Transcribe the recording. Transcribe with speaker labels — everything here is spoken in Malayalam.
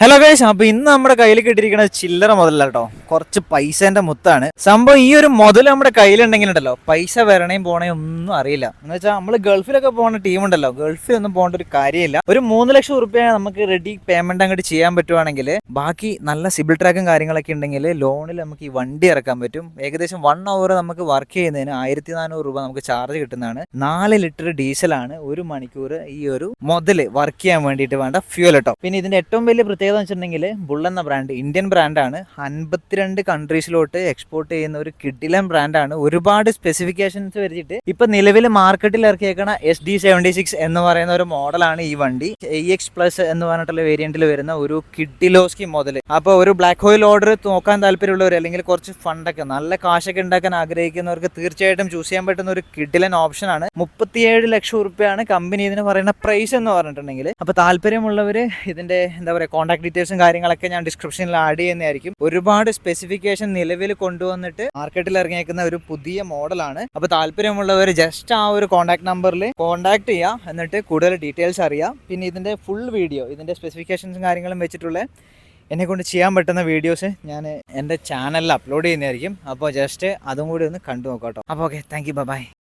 Speaker 1: ഹലോ ഗൈസ്, അപ്പൊ ഇന്ന് നമ്മുടെ കയ്യിൽ കിട്ടിയിരിക്കുന്ന ചില്ലറ മുതലല്ല കേട്ടോ, കുറച്ച് പൈസേന്റെ മുത്താണ് സംഭവം. ഈ ഒരു മുതൽ നമ്മുടെ കയ്യിലുണ്ടെങ്കിൽ ഉണ്ടല്ലോ, പൈസ വരണേയും പോണേയും ഒന്നും അറിയില്ല. എന്ന് വെച്ചാൽ നമ്മൾ ഗൾഫിലൊക്കെ പോകുന്ന ടീമുണ്ടല്ലോ, ഗൾഫിലൊന്നും പോകേണ്ട ഒരു കാര്യമില്ല. ഒരു 3 ലക്ഷം റുപ്യ നമുക്ക് റെഡി പേയ്മെന്റ് അങ്ങോട്ട് ചെയ്യാൻ പറ്റുവാണെങ്കിൽ, ബാക്കി നല്ല സിബിൽ ട്രാക്കും കാര്യങ്ങളൊക്കെ ഉണ്ടെങ്കിൽ ലോണിൽ നമുക്ക് ഈ വണ്ടി ഇറക്കാൻ പറ്റും. ഏകദേശം 1 അവർ നമുക്ക് വർക്ക് ചെയ്യുന്നതിന് 1400 രൂപ നമുക്ക് ചാർജ് കിട്ടുന്നതാണ്. 4 ലിറ്റർ ഡീസലാണ് 1 മണിക്കൂർ ഈ ഒരു മുതൽ വർക്ക് ചെയ്യാൻ വേണ്ടിയിട്ട് വേണ്ട ഫ്യൂൽ കേട്ടോ. പിന്നെ ഇതിന്റെ ഏറ്റവും വലിയ പ്രത്യേകത വെച്ചിട്ടുണ്ടെങ്കിൽ, ബുൾ എന്ന ബ്രാൻഡ് ഇന്ത്യൻ ബ്രാൻഡാണ്. 52 കൺട്രീസിലോട്ട് എക്സ്പോർട്ട് ചെയ്യുന്ന ഒരു കിഡിലൻ ബ്രാൻഡാണ്. ഒരുപാട് സ്പെസിഫിക്കേഷൻസ് വെച്ചിട്ട് ഇപ്പൊ നിലവിൽ മാർക്കറ്റിൽ ഇറക്കിയേക്കണ SD76 എന്ന് പറയുന്ന ഒരു മോഡലാണ് ഈ വണ്ടി. EX+ എന്ന് പറഞ്ഞിട്ടുള്ള വേരിയന്റിൽ വരുന്ന ഒരു കിഡിലോസ്കി മോഡൽ. അപ്പോൾ ഒരു ബ്ലാക്ക് ഹോയിൽ ഓർഡർ നോക്കാൻ താല്പര്യമുള്ളവർ, അല്ലെങ്കിൽ കുറച്ച് ഫണ്ടൊക്കെ നല്ല കാശൊക്കെ ഉണ്ടാക്കാൻ ആഗ്രഹിക്കുന്നവർക്ക് തീർച്ചയായിട്ടും ചൂസ് ചെയ്യാൻ പറ്റുന്ന ഒരു കിഡിലൻ ഓപ്ഷനാണ്. 37 ലക്ഷം റുപ്യാണ് കമ്പനി ഇതിന് പറയുന്ന പ്രൈസ് എന്ന് പറഞ്ഞിട്ടുണ്ടെങ്കിൽ. അപ്പോൾ താല്പര്യമുള്ളവർ ഇതിന്റെ എന്താ പറയുക, കോൺടാക്ട് ഡീറ്റെയിൽസും കാര്യങ്ങളൊക്കെ ഞാൻ ഡിസ്ക്രിപ്ഷനിൽ ആഡ് ചെയ്യുന്നതായിരിക്കും. ഒരുപാട് സ്പെസിഫിക്കേഷൻ നിലവിൽ കൊണ്ടുവന്നിട്ട് മാർക്കറ്റിൽ ഇറങ്ങിയേക്കുന്ന ഒരു പുതിയ മോഡലാണ്. അപ്പോൾ താല്പര്യമുള്ളവർ ജസ്റ്റ് ആ ഒരു കോൺടാക്ട് നമ്പറിൽ കോൺടാക്ട് ചെയ്യുക, എന്നിട്ട് കൂടുതൽ ഡീറ്റെയിൽസ് അറിയാം. പിന്നെ ഇതിന്റെ ഫുൾ വീഡിയോ, ഇതിന്റെ സ്പെസിഫിക്കേഷൻസും കാര്യങ്ങളും വെച്ചിട്ടുള്ള എന്നെ കൊണ്ട് ചെയ്യാൻ പറ്റുന്ന വീഡിയോസ് ഞാൻ എൻ്റെ ചാനലിൽ അപ്ലോഡ് ചെയ്യുന്നതായിരിക്കും. അപ്പോൾ ജസ്റ്റ് അതും കൂടി ഒന്ന് കണ്ടു നോക്കാം കേട്ടോ. അപ്പോൾ ഓക്കെ, താങ്ക് യു, ബൈ.